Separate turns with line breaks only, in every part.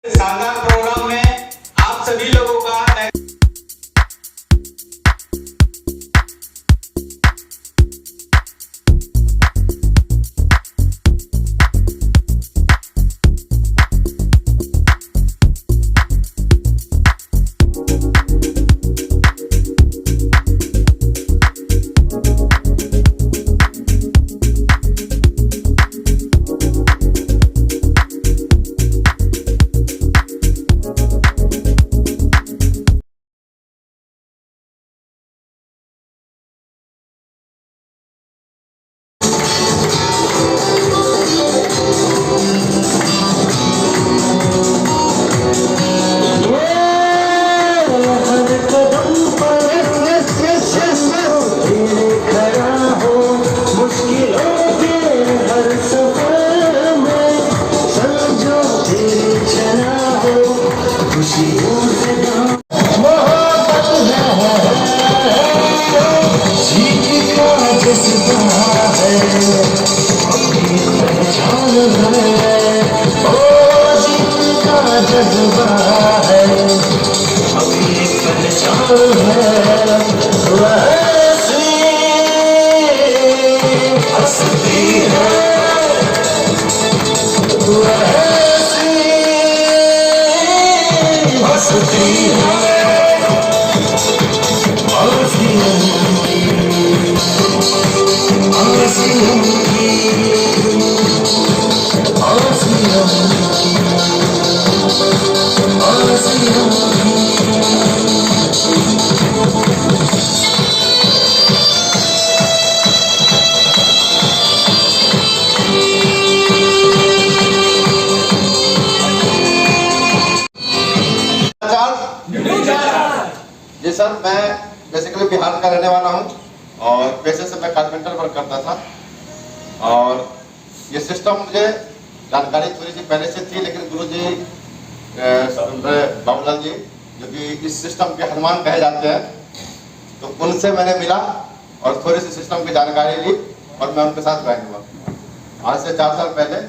शानदार प्रोग्राम में आप सभी लोगों का जी सर, मैं बेसिकली बिहार का रहने वाला हूँ और पेशे से मैं कारपेंटर वर्क करता था। और ये सिस्टम मुझे जानकारी थोड़ी सी पहले से थी, लेकिन गुरु जी बाबूलाल जी जो कि इस सिस्टम के हनुमान कहे जाते हैं, तो उनसे मैंने मिला और थोड़ी सी सिस्टम की जानकारी ली और मैं उनके साथ ज्वाइन हुआ। आज से 4 साल पहले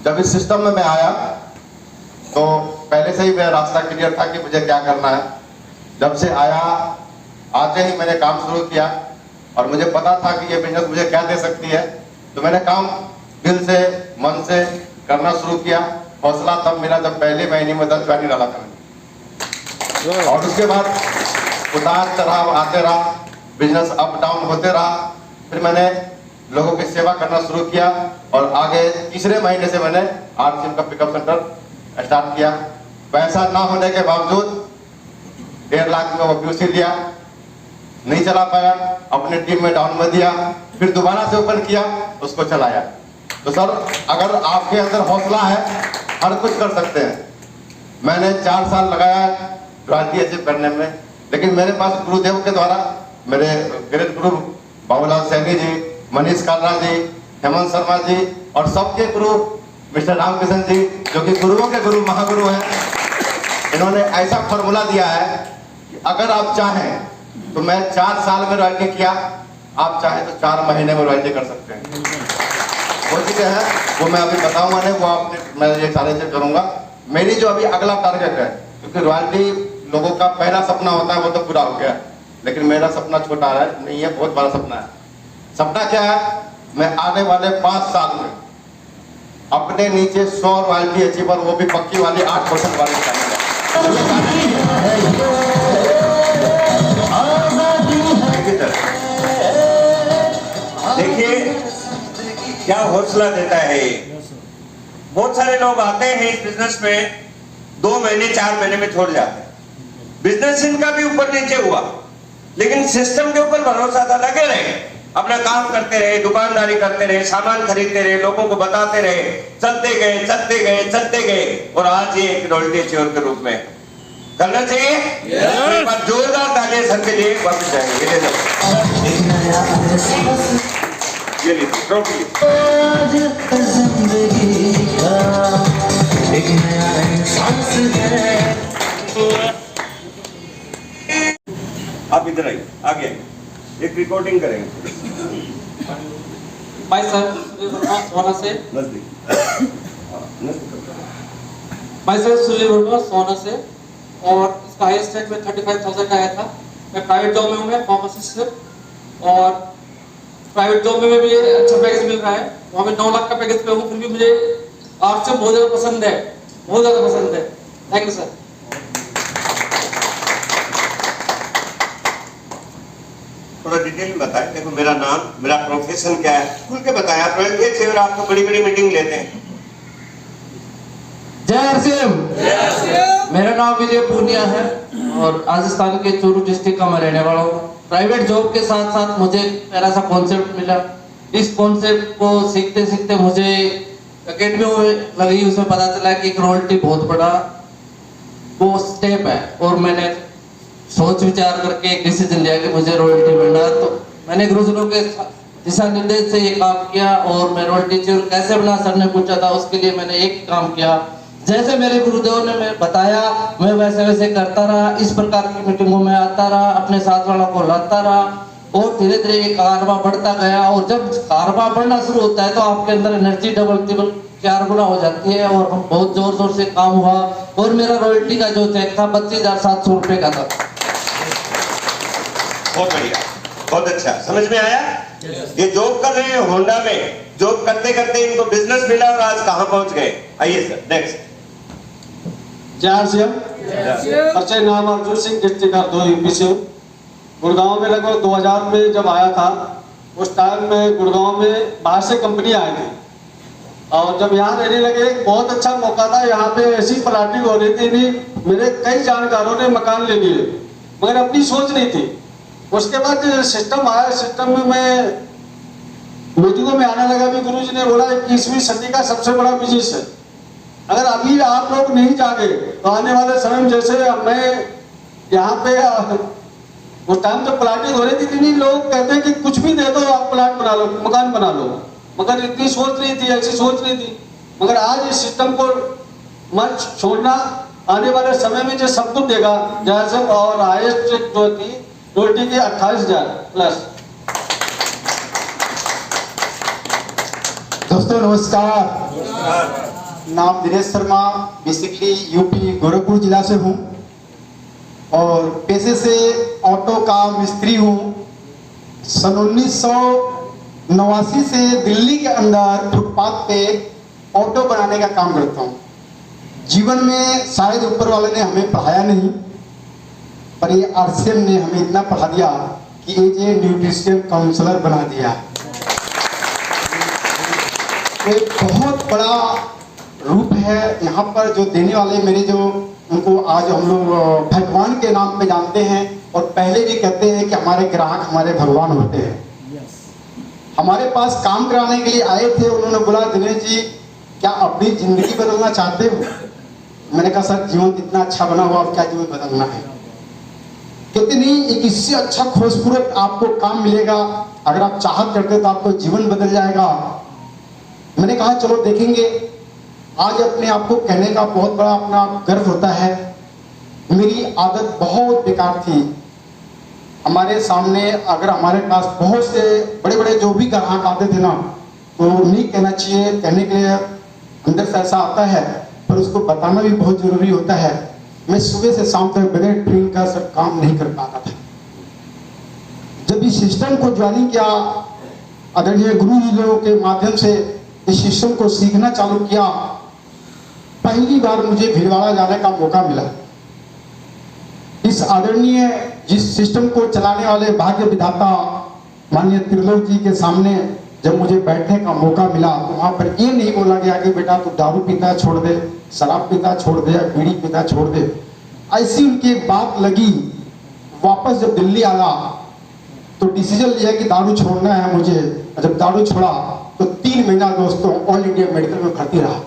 जब इस सिस्टम में मैं आया तो पहले से ही मेरा रास्ता क्लियर था कि मुझे क्या करना है। जब से आया, आते ही मैंने काम शुरू किया और मुझे पता था कि ये बिजनेस मुझे क्या दे सकती है, तो मैंने काम दिल से मन से करना शुरू किया। हौसला तब मिला जब पहले महीने में 10 गाड़ी डाला था और उसके बाद उतार चढ़ाव आते रहा, बिजनेस अप डाउन होते रहा। फिर मैंने लोगों की सेवा करना शुरू किया और आगे तीसरे महीने से मैंने आरसीएम का पिकअप सेंटर स्टार्ट किया। पैसा ना होने के बावजूद 1.5 लाख में वो पीयूसी लिया, नहीं चला पाया, अपने टीम में डाउन में दिया, फिर दोबारा से ओपन किया, उसको चलाया। तो सर, अगर आपके अंदर हौसला है, हर कुछ कर सकते हैं। मैंने 4 साल लगाया रॉयल्टी अचीव करने में, लेकिन मेरे पास गुरुदेव के द्वारा मेरे ग्रेट गुरु बाबूलाल सैनी जी, मनीष कालरा जी, हेमंत शर्मा जी और सबके गुरु मिस्टर रामकृष्ण जी जो कि गुरुओं के गुरु महागुरु हैं, इन्होंने ऐसा फॉर्मूला दिया है कि अगर आप चाहें तो मैं 4 साल में रॉयल्टी किया, आप चाहें तो 4 महीने में रॉयल्टी कर सकते हैं। वो चीजें हैं वो मैं अभी बताऊंगा नहीं, वो आपने मैं ये सारे चीज करूंगा। मेरी जो अभी अगला टारगेट है, क्योंकि रॉयल्टी लोगों का पहला सपना होता है, वो तो पूरा हो गया, लेकिन मेरा सपना छोटा है नहीं है, बहुत बड़ा सपना है। सपना क्या है? मैं आने वाले 5 साल में अपने नीचे 100 रॉयल्टी अचीवर, वो भी पक्की वाली 8% वाली निकालूंगा।
देखिए क्या हौसला देता है ये। बहुत सारे लोग आते हैं इस बिजनेस में, 2 महीने 4 महीने में छोड़ जाते हैं। बिजनेस इनका भी ऊपर नीचे हुआ, लेकिन सिस्टम के ऊपर भरोसा था, लगे रहे, अपना काम करते रहे, दुकानदारी करते रहे, सामान खरीदते रहे, लोगों को बताते रहे, चलते गए चलते गए चलते गए और आज ये एक रॉयल्टी अचीवर के रूप में करना चाहिए। एक बार जोरदार तालियां सर के लिए वापस जाएंगे। ये लीजिए ट्रॉफी। आप इधर आइए, आगे आइए, एक रिकॉर्डिंग करेंगे।
भाई सर वाला से
नजदीक
माय सेल्फ सुनील वर्मा सोना से, और इसका हाईएस्ट टैग में 35,000 का आया था। मैं प्राइवेट जॉब में हूँ, मैं फार्मासिस्ट से, और प्राइवेट जॉब में भी अच्छा पैकेज मिल रहा है। वहाँ में 9 लाख का पैकेज पे हूँ, फिर भी मुझे आर्ट से बहुत ज़्यादा पसंद है, बहुत ज़्यादा पसंद है। Thank you sir.
थोड़ा डिटेल में बताएं। देखो मेरा नाम, मेरा प्रोफेशन क्या है, खुल के बताएं। आप रॉयल अच्छे और आप तो बड़ी बड़ी मीटिंग लेते हैं।
जय हरसिम। मेरा नाम विजय पूनिया है और राजस्थान के चूरू डिस्ट्रिक्ट का मैं रहने वाला हूँ। प्राइवेट जॉब के साथ साथ मुझे प्यारा सा कॉन्सेप्ट मिला। इस कॉन्सेप्ट को सीखते सीखते मुझे एकेडमी में लगी, उसमें पता चला कि एक रॉयल्टी बहुत बड़ा वो स्टेप है, और मैंने सोच विचार करके एक डिसीजन लिया कि मुझे रॉयल्टी बनना है। तो मैंने गुरुजनों के दिशा निर्देश से ये काम किया, और मैं रॉयल्टी कैसे बना, सर ने पूछा था, उसके लिए मैंने एक काम किया। जैसे मेरे गुरुदेव ने मैं बताया, मैं वैसे वैसे करता रहा। इस प्रकार की मीटिंगों में आता रहा, अपने साथ वालों को लाता रहा, और धीरे धीरे ये कारवा बढ़ता गया। और जब कारवा बढ़ना शुरू होता है तो आपके अंदर एनर्जी डबल ट्रिपल 4 गुना हो जाती है, और हम बहुत जोर शोर से काम हुआ। और मेरा रॉयल्टी का जो चेक था 25,700 रुपये का था।
बहुत बढ़िया, बहुत अच्छा, समझ में आया। ये जॉब कर रहे हैं होंडा में, जॉब करते करते इनको बिजनेस मिला और आज कहां पहुंच गए। आइए सर नेक्स्ट।
जय हरसिम। परिचय, नाम अर्जुन सिंह, डिस्ट्रिक्ट हरदोई, यूपी से हूँ। गुड़गांव में लगभग 2000 में जब आया था, उस टाइम में गुड़गांव में बाहर से कंपनी आई थी, और जब यहाँ रहने लगे बहुत अच्छा मौका था। यहाँ पे ऐसी प्लाटिंग हो रही थी, नहीं मेरे कई जानकारों ने मकान ले लिए, मगर अपनी सोच नहीं थी। उसके बाद सिस्टम आया, सिस्टम में मैं मीटिंगों में आने लगा। भी गुरुजी ने बोला 21वीं सदी का सबसे बड़ा बिजनेस है, अगर अभी आप लोग नहीं जागे तो आने वाले समय में, जैसे मैं यहाँ पे उस टाइम तो प्लाटिंग हो रही थी, नहीं लोग कहते हैं कि कुछ भी दे दो, आप प्लाट बना लो, मकान बना लो, मगर इतनी सोच नहीं थी, ऐसी सोच नहीं थी। मगर आज इस सिस्टम को मत छोड़ना, आने वाले समय में जो सब कुछ देगा। जैसे और हाईएस्ट जो थी रोटी की 28,000 प्लस।
दोस्तों नमस्कार। नाम दिनेश शर्मा, बेसिकली यूपी गोरखपुर जिला से हूँ, और पेशे से ऑटो का मिस्त्री हूँ। सन 1989 से दिल्ली के अंदर फुटपाथ पे ऑटो बनाने का काम करता हूँ। जीवन में शायद ऊपर वाले ने हमें पढ़ाया नहीं, पर ये आरसीएम ने हमें इतना पढ़ा दिया कि ये न्यूट्रिशन काउंसलर बना दिया। एक बहुत बड़ा रूप है यहाँ पर जो देने वाले मेरे, जो उनको आज हम लोग भगवान के नाम पे जानते हैं, और पहले भी कहते हैं कि हमारे ग्राहक हमारे भगवान होते हैं। हमारे पास काम कराने के लिए आए थे, उन्होंने बोला दिनेश जी क्या अपनी जिंदगी बदलना चाहते हो? मैंने कहा सर जीवन इतना अच्छा बना हुआ, अब क्या जीवन बदलना है? कहते नहीं, एक इससे अच्छा खूबसूरत आपको काम मिलेगा, अगर आप चाहत करते तो आपको जीवन बदल जाएगा। मैंने कहा चलो देखेंगे। आज अपने आप को कहने का बहुत बड़ा अपना गर्व होता है। मेरी आदत बहुत बेकार थी। हमारे सामने अगर हमारे पास बहुत से बड़े बड़े जो भी ग्राहक आते थे ना, तो नहीं कहना चाहिए, कहने के लिए अंदर से ऐसा आता है, पर उसको बताना भी बहुत जरूरी होता है। मैं सुबह से शाम तक बगैर ट्रेन का सब काम नहीं कर पाता था। जब इस सिस्टम को ज्वाइनिंग किया, आदरणीय गुरु जी लोगों के माध्यम से इस सिस्टम को सीखना चालू किया, पहली बार मुझे भीलवाड़ा जाने का मौका मिला। इस आदरणीय जिस सिस्टम को चलाने वाले भाग्य विधाता माननीय त्रिलोक जी के सामने जब मुझे बैठने का मौका मिला, तो वहां पर ये नहीं बोला गया कि बेटा तू दारू पीता छोड़ दे, शराब पीता छोड़ दे, बीड़ी पीता छोड़ दे। ऐसी उनकी बात लगी। वापस जब दिल्ली आया तो डिसीजन लिया कि दारू छोड़ना है मुझे। जब दारू छोड़ा तो 3 महीना दोस्तों ऑल इंडिया मेडिकल में भर्ती रहा।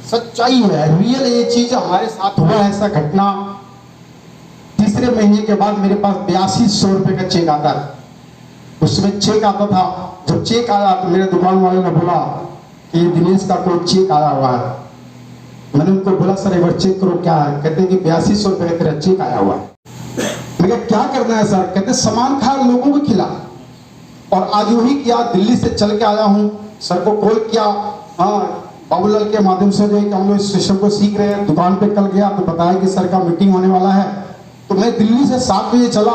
सच्चाई है, रियल ये चीज हमारे साथ हुआ है, ऐसा घटना। तीसरे महीने के बाद मेरे पास 8200 रुपए का चेक आता है। उसमें चेक आता था। जब चेक आया तो मेरे दुकान वाले ने बोला कि दिनेश का कोई चेक आया हुआ है। मैंने उनको बोला सर एक बार चेक करो क्या है। कहते कि 8200 रुपए का तेरा चेक आया हुआ है। मैं क्या करना है सर? कहते सामान खा लोगों को खिला। और आज वही किया, दिल्ली से चल के आया हूँ, सर को कॉल किया, हाँ बाबूलाल के माध्यम से जो है कि हम लोग इस सिस्टम को सीख रहे हैं। दुकान पे कल गया तो बताया कि सर का मीटिंग होने वाला है, तो मैं दिल्ली से 7 बजे चला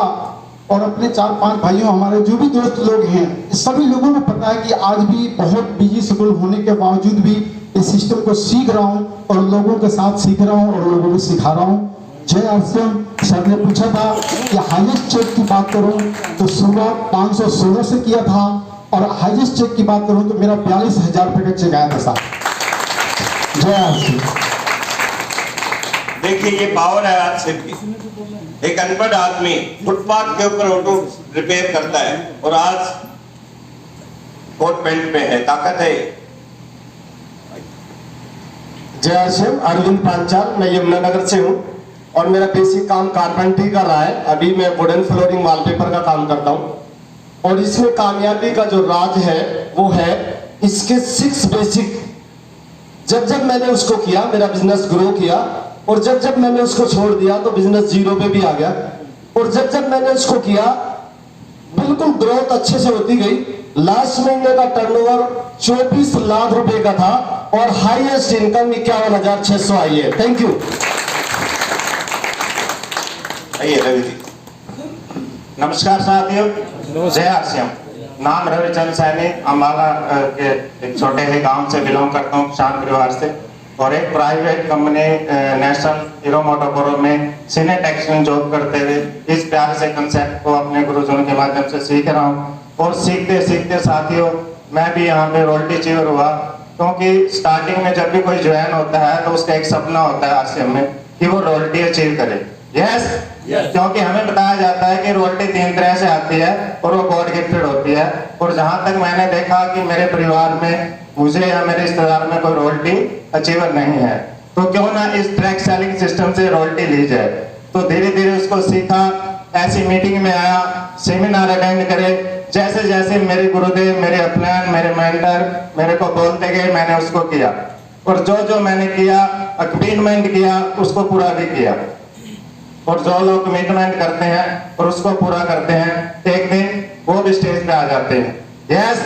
और अपने 4-5 भाइयों, हमारे जो भी दोस्त लोग हैं, सभी लोगों को पता है कि आज भी बहुत बिजी शेड्यूल होने के बावजूद भी इस सिस्टम को सीख रहा हूँ और लोगों के साथ सीख रहा हूँ और लोगों को सिखा रहा हूँ। जय आरसीएम। सर ने पूछा था कि हाईएस्ट चेक की बात करूं तो शुरुआत 516 से किया था और हाईएस्ट चेक की बात करूं तो मेरा 42,000 रुपए का चेक आया था साहब। जय आरसीएम।
देखिए ये पावर है आरसीएम की। एक अनपढ़ आदमी फुटपाथ के ऊपर ऑटो रिपेयर करता है और आज कोट पैंट में है, ताकत है।
जय आरसीएम। अरविंद पांचाल, मैं यमुनानगर से हूँ और मेरा बेसिक काम कारपेंटरी का रहा है। अभी मैं वुडन फ्लोरिंग वॉलपेपर का काम करता हूँ और इसमें कामयाबी का जो राज है वो है इसके 6 बेसिक। जब जब मैंने उसको किया मेरा बिजनेस ग्रो किया और जब जब मैंने उसको छोड़ दिया तो बिजनेस 0 पे भी आ गया और जब जब मैंने उसको किया बिल्कुल ग्रोथ अच्छे से होती गई। लास्ट महीने का टर्नओवर 24 लाख रुपए का था और हाईएस्ट इनकम 51,600 आई है। Thank you.
आइए रवि जी।
नमस्कार साथियों, जय आरसीएम। नाम रविचंद्र सैनी, अम्बाला के एक छोटे से गांव से बिलोंग करता हूँ, किसान परिवार से, और एक प्राइवेट कंपनी नेशनल हीरो मोटोकोरो में सीनियर टेक्नीशियन जॉब करते हुए इस प्यारे से कंसेप्ट को अपने गुरुजनों के माध्यम से सीख रहा हूँ। और सीखते सीखते साथियों मैं भी यहाँ पे रोयल्टी अचीवर हुआ, क्योंकि स्टार्टिंग में जब भी कोई ज्वाइन होता है तो उसका एक सपना होता है आरसीएम में कि वो रॉयल्टी अचीव करे। यस, क्योंकि हमें बताया जाता है कि रॉयल्टी 3 तरह से आती है और वो गॉड गिफ्टेड होती है। और जहां तक मैंने देखा कि मेरे परिवार में मुझे या मेरे रिश्तेदार में कोई रॉयल्टी अचीवर नहीं है, तो क्यों ना इस ट्रैक सेलिंग सिस्टम से रॉयल्टी ली जाए। तो धीरे धीरे उसको सीखा, ऐसी मीटिंग में आया, सेमिनार अटेंड करे, जैसे जैसे मेरे गुरुदेव, मेरे अपलायन, मेरे मेंटर मेरे को बोलते गए मैंने उसको किया और जो जो मैंने किया, कमिटमेंट किया, उसको पूरा भी किया। और जो लोग कमिटमेंट करते हैं और उसको पूरा करते हैं एक दिन वो भी स्टेज पे आ जाते हैं। यस,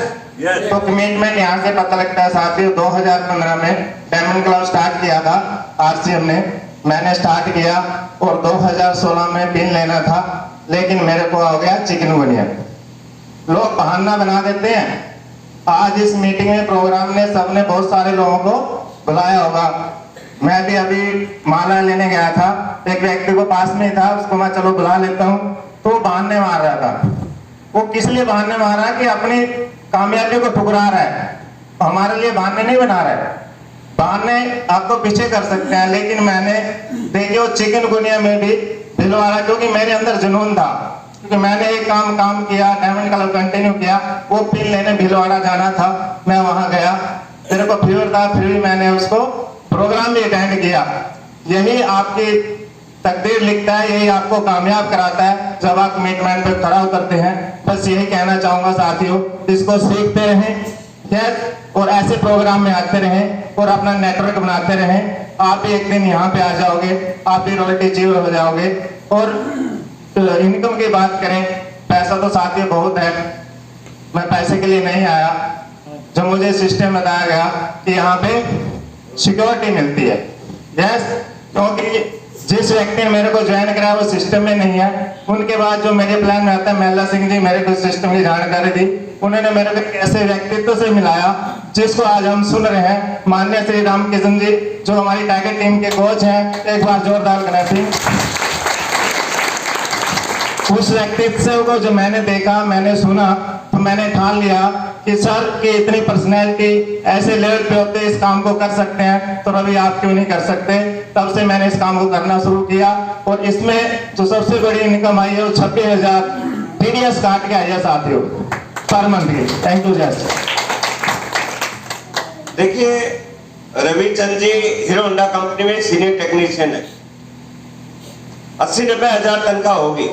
तो कमिटमेंट यहाँ से पता लगता है साथियों। 2015 में डायमंड क्लब स्टार्ट किया था आरसीएम ने, मैंने स्टार्ट किया और 2016 में पिन लेना था, लेकिन मेरे को हो गया चिकनगुनिया। लोग बहाना बना देते हैं। आज इस मीटिंग में प्रोग्राम ने सबने बहुत सारे लोगों को बुलाया होगा। मैं भी अभी माला लेने गया था, एक व्यक्ति को पास में था, उसको मैं चलो बुला लेता हूँ, तो वो बहाने मार रहा था। वो किस लिए बहाने मार रहा है कि अपनी कामयाबी को ठुकरा रहा है, हमारे लिए बहाने नहीं बना रहा है। बहाने आपको पीछे कर सकते हैं, लेकिन मैंने देखिए वो चिकनगुनिया में भी भिलवाड़ा, क्योंकि मेरे अंदर जुनून था, क्योंकि मैंने एक काम किया, डायमंड क्लब कंटिन्यू किया, वो पिन लेने भिलवाड़ा जाना था, मैं वहां गया, मेरे को फीवर था, फिर भी मैंने उसको प्रोग्राम भी अटेंड किया। यही आपकी तकदीर लिखता है, यही आपको कामयाब कराता है जब आप कमिटमेंट पे खड़ा उतरते हैं। बस यही कहना चाहूंगा साथियों, इसको सीखते रहें और ऐसे प्रोग्राम में आते रहें और अपना नेटवर्क बनाते रहें। आप भी एक दिन यहाँ पे आ जाओगे, आप भी रॉयल्टी अचीवर हो जाओगे। और इनकम की बात करें, पैसा तो साथियों बहुत है, मैं पैसे के लिए नहीं आया। जब मुझे सिस्टम बताया गया कि यहाँ पे सिक्योरिटी मिलती है, यस, क्योंकि जिस व्यक्ति ने मेरे को ज्वाइन कराया वो सिस्टम में नहीं है। उनके बाद जो मेरे प्लान में आता है, मेला सिंह जी मेरे को सिस्टम की जानकारी दी, उन्होंने मेरे को ऐसे व्यक्तित्व से मिलाया जिसको आज हम सुन रहे हैं, माननीय श्री राम किशन जी जो हमारी टाइगर टीम के कोच हैं। एक बार जोरदार क्लैपिंग। उस व्यक्तित्व को जो मैंने देखा, मैंने सुना, तो मैंने ठान लिया कि सर की इतनी पर्सनैलिटी ऐसे लेवल पे होते इस काम को कर सकते हैं, तो रवि आप क्यों नहीं कर सकते। तब से मैंने इस काम को करना शुरू किया और इसमें जो सबसे बड़ी इनकम आई है वो 26,000 टीडीएस काट के आई है साथियों पर मंथ की। Thank you. जय।
देखिए रविचंद्र जी हीरो होंडा कंपनी में सीनियर टेक्नीशियन है, 80-90 हजार तनख्वाह होगी,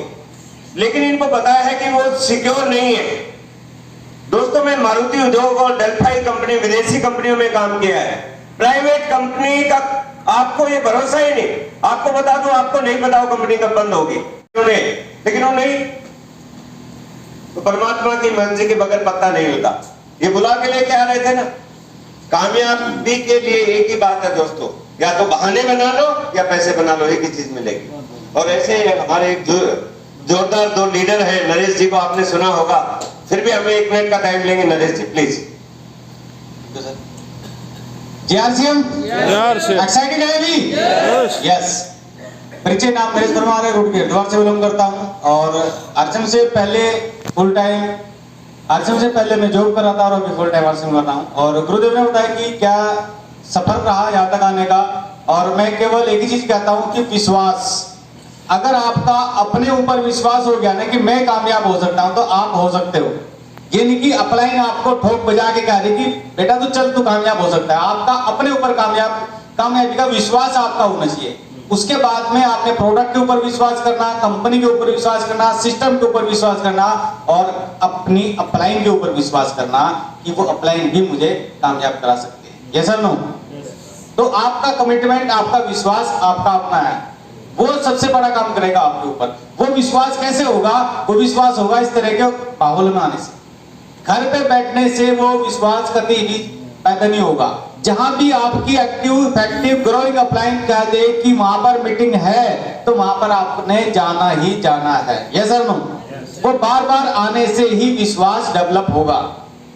लेकिन इनको पता है कि वो सिक्योर नहीं है। दोस्तों मैं मारुति उद्योग और डेल्फाई कंपनी विदेशी कंपनियों में काम किया है, प्राइवेट कंपनी का आपको ये भरोसा ही नहीं। आपको बता दूं, आपको नहीं पता वो कंपनी कब बंद होगी, लेकिन वो नहीं, तो परमात्मा की मर्जी के बगैर पता नहीं होता। ये बुला के लेके आ रहे थे ना, कामयाबी के लिए एक ही बात है दोस्तों, या तो बहाने बना लो या पैसे बना लो, एक ही चीज मिलेगी। और ऐसे हमारे एक जोरदार दो लीडर है, नरेश जी को आपने सुना होगा, फिर भी हमें 1 मिनट का टाइम लेंगे। नरेश जी प्लीज।
JRCM एक्साइटेड है अभी? यस। परिचय, नाम नरेश वर्मा है, रूट के हरिद्वार से बिलोंग करता हूँ और आरसीएम से पहले फुल टाइम आरसीएम से पहले मैं जॉब कर रहा था और अभी फुल टाइम आरसीएम कर रहा हूँ। और गुरुदेव ने बताया कि क्या सफर रहा यहाँ तक आने का, और मैं केवल एक ही चीज कहता हूँ कि विश्वास। अगर आपका अपने ऊपर विश्वास हो गया ना कि मैं कामयाब हो सकता हूँ, तो आप हो सकते हो। ये नहीं कि अपलाइन आपको ठोक बजा के कह रही कि बेटा तू चल, तू कामयाब हो सकता है। आपका अपने ऊपर कामयाबी का विश्वास आपका होना चाहिए। उसके बाद में आपने प्रोडक्ट के ऊपर विश्वास करना, कंपनी के ऊपर विश्वास करना, सिस्टम के ऊपर विश्वास करना और अपनी अपलाइन के ऊपर विश्वास करना कि वो अपलाइन भी मुझे कामयाब करा सकते हैं। यस और नो? तो आपका कमिटमेंट, आपका विश्वास आपका अपना है, वो सबसे बड़ा काम करेगा आपके ऊपर। वो विश्वास कैसे होगा? वो विश्वास होगा इस तरह के माहौल में आने से, घर पे बैठने से वो विश्वास कभी भी पैदा नहीं होगा। जहां भी आपकी एक्टिव इफेक्टिव ग्रोइंग अपलाइन कह दे कि वहां पर मीटिंग है, तो वहां पर आपने जाना ही जाना है। यस और नो? वो बार बार आने से ही विश्वास डेवलप होगा।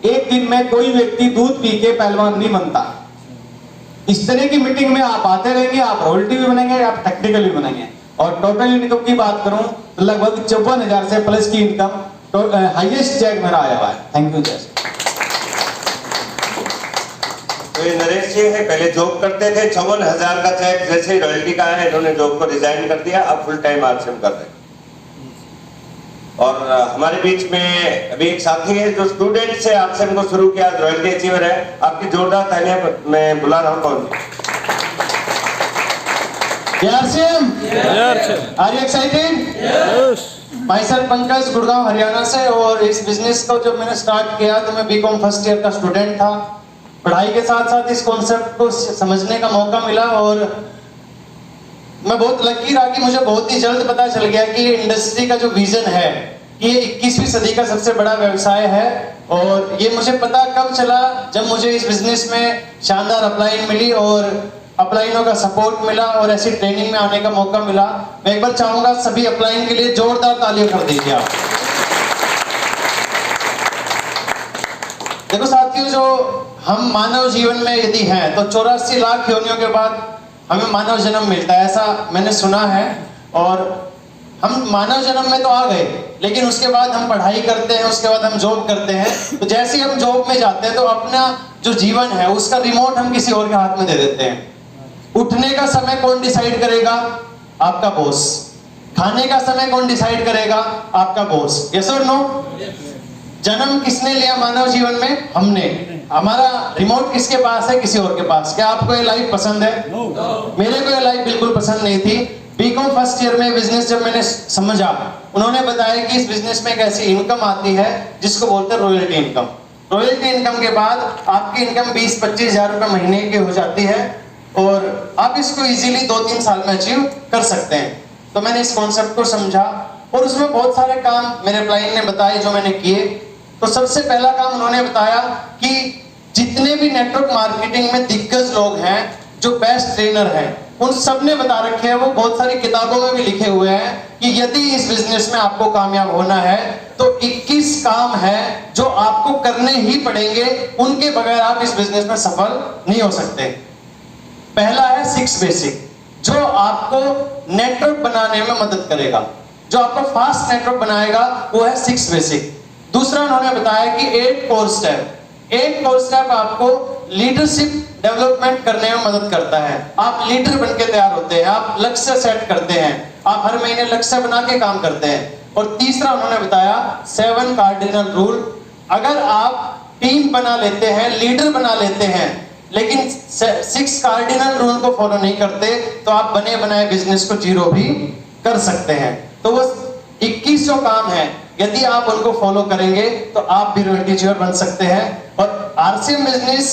एक दिन में कोई व्यक्ति दूध पी के पहलवान नहीं बनता। इस तरह की मीटिंग में आप आते रहेंगे, आप रॉयल्टी भी बनेंगे, आप टेक्निकल भी बनेंगे। और टोटल इनकम की बात करूं तो लगभग 54,000 से प्लस की इनकम, तो हाईएस्ट चेक मेरा आया हुआ है। थैंक यू जय।
तो ये नरेश जी है, पहले जॉब करते थे, 54,000 का चेक जैसे ही रॉयल्टी का है, इन्होंने जॉब को रिजाइन कर दिया, अब फुल टाइम आरसीएम कर रहे हैं। और हमारे बीच में अभी एक साथी है जो स्टूडेंट से आरसीएम को शुरू किया, रॉयल्टी अचीवर है। आपकी जोरदार तालियां मैं बुला रहा हूं। कौन?
RCM, are you excited? Yes. Myself Pankaj, Gurgaon Haryana से। और इस बिजनेस को जब मैंने स्टार्ट किया तो मैं बीकॉम फर्स्ट ईयर का स्टूडेंट था। पढ़ाई के साथ साथ इस कॉन्सेप्ट को समझने का मौका मिला और मैं बहुत लकी रहा कि मुझे बहुत ही जल्द पता चल गया कि इंडस्ट्री का जो विजन है, ये 21वीं सदी का सबसे बड़ा व्यवसाय है। और ये मुझे पता कब चला, जब मुझे इस बिजनेस में शानदार अपलाइन मिली और अपलाइनों का सपोर्ट मिला और ऐसी ट्रेनिंग में आने का मौका मिला। मैं एक बार चाहूंगा सभी अपलाइन के लिए जोरदार तालियां कर दीजिए आप। देखो साथियों, जो हम मानव जीवन में यदि हैं तो 84 लाख योनियों के बाद हमें मानव जन्म मिलता है, ऐसा मैंने सुना है। और हम मानव जन्म में तो आ गए, लेकिन उसके बाद हम पढ़ाई करते हैं, उसके बाद हम जॉब करते हैं। तो जैसे ही हम जॉब में जाते हैं तो अपना जो जीवन है उसका रिमोट हम किसी और के हाथ में दे देते हैं। उठने का समय कौन डिसाइड करेगा? आपका बॉस। खाने का समय कौन डिसाइड करेगा? आपका बॉस। यस और नो? जन्म किसने लिया मानव जीवन में? हमने। हमारा रिमोट किसके पास है? किसी और के पास। क्या आपको ये लाइफ पसंद है? मेरे को ये लाइफ बिल्कुल पसंद नहीं थी। बीकॉम फर्स्ट ईयर में बिजनेस जब मैंने समझा, उन्होंने बताया कि इस बिजनेस में एक ऐसी इनकम आती है जिसको बोलते हैं रॉयल्टी इनकम। रॉयल्टी इनकम के बाद आपकी इनकम 20-25 हजार रुपए महीने की हो जाती है और आप इसको इजीली 2-3 साल में अचीव कर सकते हैं। तो मैंने इस कॉन्सेप्ट को समझा और उसमें बहुत सारे काम मेरे अपलाइन ने बताए जो मैंने किए। तो सबसे पहला काम उन्होंने बताया कि जितने भी नेटवर्क मार्केटिंग में दिग्गज लोग हैं, जो बेस्ट ट्रेनर हैं, उन सब ने बता रखे हैं, वो बहुत सारी किताबों में भी लिखे हुए हैं कि यदि इस बिजनेस में आपको कामयाब होना है तो 21 काम है जो आपको करने ही पड़ेंगे, उनके बगैर आप इस बिजनेस में सफल नहीं हो सकते। पहला है 6 बेसिक, जो आपको नेटवर्क बनाने में मदद करेगा, जो आपको फास्ट नेटवर्क बनाएगा, वो है 6 बेसिक। दूसरा उन्होंने बताया कि 8 कोर स्टेप। 8 कोर स्टेप आपको लीडरशिप डेवलपमेंट करने में मदद करता है। आप लीडर बनके तैयार होते हैं, आप लक्ष्य सेट करते हैं, आप हर महीने लक्ष्य बना के काम करते हैं। और तीसरा उन्होंने बताया 7 कार्डिनल रूल। अगर आप टीम बना लेते हैं, लीडर बना लेते हैं, लेकिन 6 कार्डिनल रूल को फॉलो नहीं करते, तो आप बने बनाए बिजनेस को जीरो भी कर सकते हैं। तो वो 21 जो काम है, यदि आप उनको फॉलो करेंगे तो आप भी रॉयल्टी अचीवर बन सकते हैं। और आरसीएम बिजनेस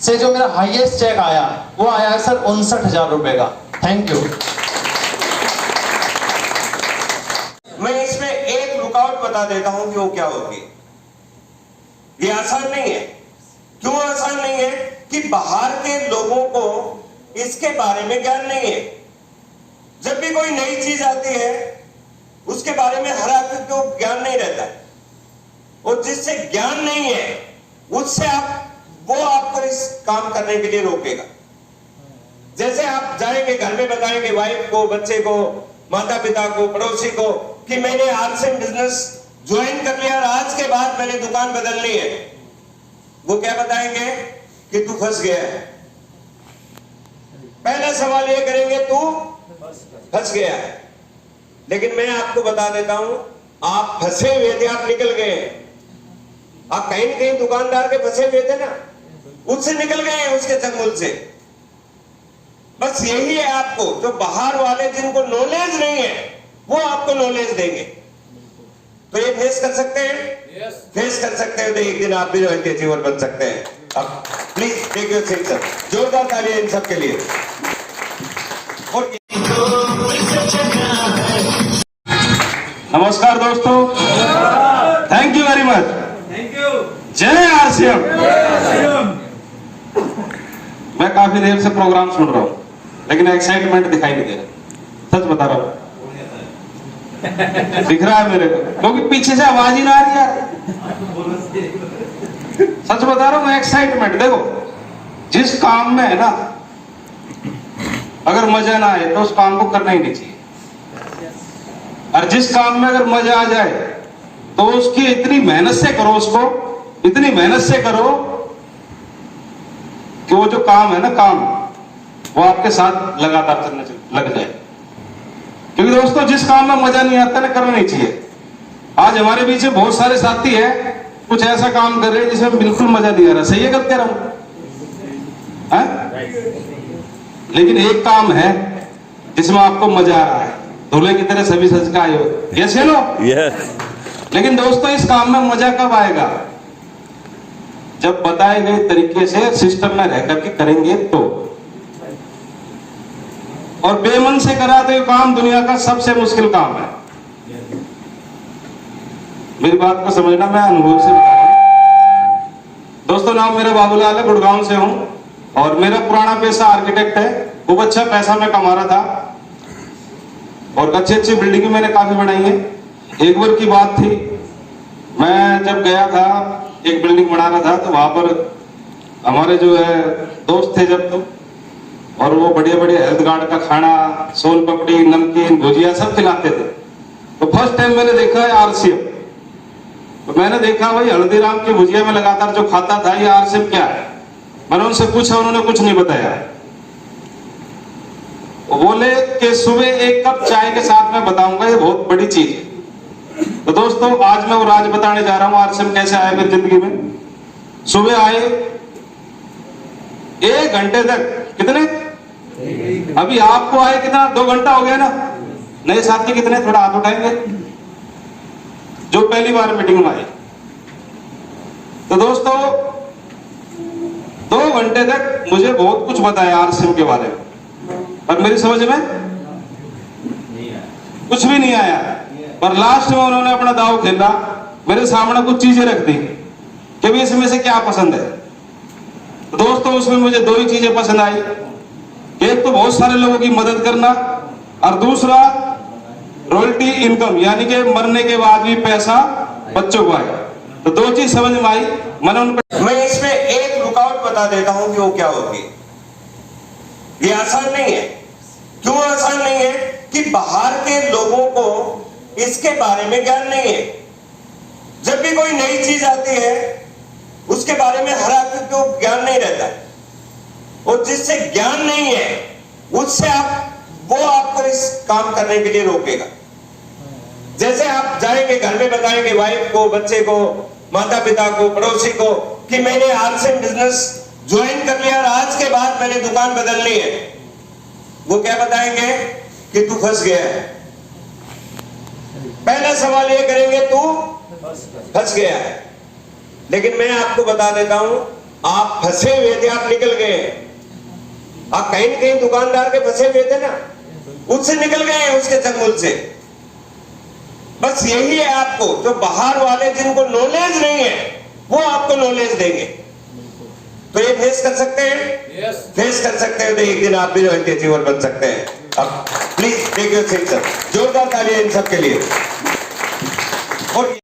से जो मेरा हाईएस्ट चेक आया, वो आया है सर 59,000 रुपए का। Thank you.
मैं इसमें एक रुकावट बता देता हूं कि वो क्या होगी। ये आसान नहीं है। क्यों आसान नहीं है? कि बाहर के लोगों को इसके बारे में ज्ञान नहीं है। जब भी कोई नई चीज आती है उसके बारे में हर आदमी को ज्ञान नहीं रहता, और जिससे ज्ञान नहीं है उससे वो आपको इस काम करने के लिए रोकेगा। जैसे आप जाएंगे घर में बताएंगे वाइफ को, बच्चे को, माता पिता को, पड़ोसी को कि मैंने आज से बिजनेस ज्वाइन कर लिया और आज के बाद मैंने दुकान बदलनी है, वो क्या बताएंगे कि तू फंस गया है। पहला सवाल ये करेंगे तू फंस गया है। लेकिन मैं आपको बता देता हूं, आप फंसे हुए थे, आप निकल गए। आप कहीं न कहीं दुकानदार के फंसे हुए थे ना, उससे निकल गए, उसके चंगुल से। बस यही है आपको, जो बाहर वाले जिनको नॉलेज नहीं है वो आपको नॉलेज देंगे। तो ये फेस कर सकते हैं, फेस कर सकते हैं, तो एक दिन आप भी रोहित के जीवन बन सकते हैं। अब please take your seat sir, जोरदार तालियां इन सब के लिए। और
नमस्कार दोस्तों, thank you very much, thank you. जय आरसीएम। मैं काफी देर से प्रोग्राम सुन रहा हूं लेकिन एक्साइटमेंट दिखाई नहीं दे रहा, सच बता रहा हूं। दिख रहा है मेरे को क्योंकि पीछे से आवाज ही ना आ रही यार, सच बता रहा हूं। एक्साइटमेंट देखो, जिस काम में है ना अगर मजा ना आए तो उस काम को करना ही नहीं चाहिए, और जिस काम में अगर मजा आ जाए तो उसकी इतनी मेहनत से करो, उसको इतनी मेहनत से करो कि वो जो काम है ना, काम वो आपके साथ लगातार चलने लग जाए। क्योंकि दोस्तों जिस काम में मजा नहीं आता ना, करना नहीं चाहिए। आज हमारे बीच में बहुत सारे साथी हैं, कुछ ऐसा काम कर रहे हैं जिसमें बिल्कुल मजा नहीं आ रहा। सही है गलत कह रहा हूं? लेकिन एक काम है जिसमें आपको मजा आ रहा है, दूल्हे की तरह सभी सज का आए हो। यस है नो? यस। लेकिन दोस्तों इस काम में मजा कब आएगा? जब बताए गए तरीके से सिस्टम में रह करके करेंगे तो। और बेमन से करा तो ये काम दुनिया का सबसे मुश्किल काम है। मेरी बात को समझना, मैं अनुभव से बता रहा हूं। दोस्तों नाम मेरा बाबूलाल है, गुड़गांव से हूं, और मेरा पुराना पेशा आर्किटेक्ट है। खूब अच्छा पैसा मैं कमा रहा था और अच्छी अच्छी बिल्डिंग मैंने काफी बनाई है। एक बार की बात थी, मैं जब गया था एक बिल्डिंग बना रहा था, तो वहां पर हमारे जो है दोस्त थे जब, तो और वो बढ़िया बढ़िया हेल्थ गार्ड का खाना, सोन पपड़ी, नमकीन, भुजिया सब खिलाते थे। तो फर्स्ट टाइम मैंने देखा है आरसीएम। तो मैंने देखा भाई हल्दीराम की भुजिया में लगातार जो खाता था, ये आरसीएम क्या है। मैंने उनसे पूछा, उन्होंने कुछ नहीं बताया। वो बोले कि सुबह एक कप चाय के साथ मैं बताऊंगा, ये बहुत बड़ी चीज है। तो दोस्तों आज मैं वो राज बताने जा रहा हूं, आरसीएम कैसे आया मेरी जिंदगी में। सुबह आए, 1 घंटे तक, कितने अभी आपको आए कितना, 2 घंटा हो गया ना। नए साथी कितने, थोड़ा हाथ उठाएंगे जो पहली बार मीटिंग में आए। तो दोस्तों 2 घंटे तक मुझे बहुत कुछ बताया आरसीएम के बारे में, पर मेरी समझ में कुछ भी नहीं आया। पर लास्ट में उन्होंने अपना दाव खेला, मेरे सामने कुछ चीजें रख दी कि भी इसमें से क्या पसंद है। तो दोस्तों उसमें मुझे 2 ही चीजें पसंद आई। एक तो बहुत सारे लोगों की मदद करना, और दूसरा रॉयल्टी इनकम, यानी कि मरने के बाद भी पैसा बच्चों को आए। तो 2 चीज समझ में आई।
मैं इसमें एक रुकावट बता देता हूं कि वो क्या होती है। ये आसान नहीं है। क्यों आसान नहीं है? कि बाहर के लोगों को इसके बारे में ज्ञान नहीं है। जब भी कोई नई चीज आती है उसके बारे में हर आदमी को ज्ञान नहीं रहता, और जिससे ज्ञान नहीं है उससे वो आपको इस काम करने के लिए रोकेगा। जैसे आप जाएंगे घर में बताएंगे वाइफ को, बच्चे को, माता पिता को, पड़ोसी को कि मैंने आज से बिजनेस ज्वाइन कर लिया और आज के बाद मैंने दुकान बदलनी है, वो क्या बताएंगे कि तू फंस गया है। पहला सवाल ये करेंगे तू फंस गया है। लेकिन मैं आपको बता देता हूं, आप फंसे हुए थे, आप निकल गए। आप कहीं न कहीं दुकानदार के फंसे हुए थे ना, उससे निकल गए, उसके चंगुल से। बस यही है आपको, जो बाहर वाले जिनको नॉलेज नहीं है वो आपको नॉलेज देंगे। तो ये फेस कर सकते हैं, फेस कर सकते हैं, तो एक दिन आप भी रॉयल्टी अचीवर बन सकते हैं। अब please take your seat sir, जोरदार तालियां इन सब के लिए। और